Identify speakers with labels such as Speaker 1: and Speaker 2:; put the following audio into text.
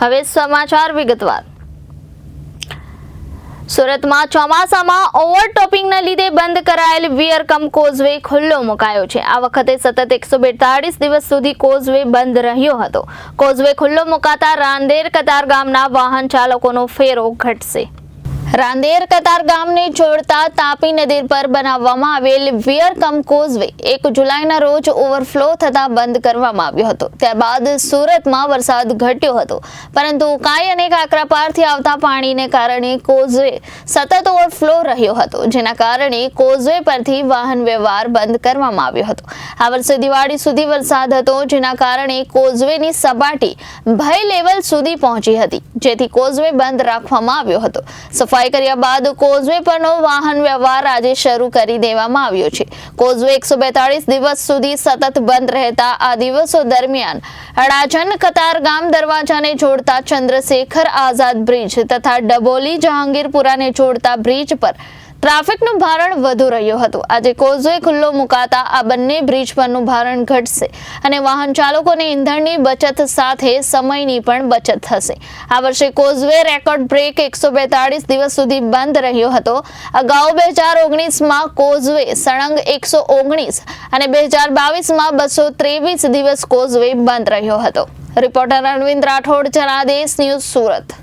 Speaker 1: હવે સમાચાર વિગતવાર। સુરતમાં ચોમાસામાં ઓવરટોપિંગના લીધે બંધ કરાયેલ વીયર કમ કોઝવે ખુલ્લો મુકાયો છે। આ વખતે સતત 142 દિવસ સુધી કોઝવે બંધ રહ્યો હતો। કોઝવે ખુલ્લો મુકાતા રાંદેર કતાર ગામના વાહન ચાલકોનો ફેરો ઘટશે। રાંદેર કતાર ગામને જોડતા તાપી નદી પર બનાવવામાં આવેલ વીયર કમ કોઝવે 1 જુલાઈના રોજ ઓવરફ્લો થતા બંધ કરવામાં આવ્યો હતો। ત્યારબાદ સુરતમાં વરસાદ ઘટ્યો હતો, પરંતુ ઉકાઈ અને કાકરાપારથી આવતા પાણીને કારણે કોઝવે સતત ઓવરફ્લો રહ્યો હતો, જેના કારણે કોઝવે પરથી વાહન વ્યવહાર બંધ કરવામાં આવ્યો હતો। આ વર્ષે દિવાળી સુધી વરસાદ હતો, જેના કારણે કોઝવેની સપાટી ભય લેવલ સુધી પહોંચી હતી, જેથી કોઝવે બંધ રાખવામાં આવ્યો હતો। સફાઈ કર્યા બાદ કોઝવે પરનો વાહન વ્યવહાર આજે શરૂ કરી દેવામાં આવ્યો છે। કોઝવે 142 દિવસ સુધી સતત બંધ રહેતા આ દિવસો દરમિયાન અડાજણ કતાર ગામ દરવાજાને જોડતા ચંદ્રશેખર આઝાદ બ્રિજ તથા ડબોલી જહાંગીરપુરાને જોડતા બ્રિજ પર ટ્રાફિકનું ભારણ વધુ રહ્યું હતું। આજે કોઝવે ખુલ્લો મુકાતા આ બંને બ્રિજ પરનું ભારણ ઘટશે અને વાહન ચાલકોને ઇંધણની બચત સાથે સમયની પણ બચત થશે। આ વર્ષે કોઝવે રેકોર્ડ બ્રેક 142 દિવસ સુધી બંધ રહ્યો હતો। અગાઉ 2019માં કોઝવે સળંગ 119 અને 2022માં 223 દિવસ કોઝવે બંધ રહ્યો હતો। Reporter Arvind Rathod, Janadesh news, Surat.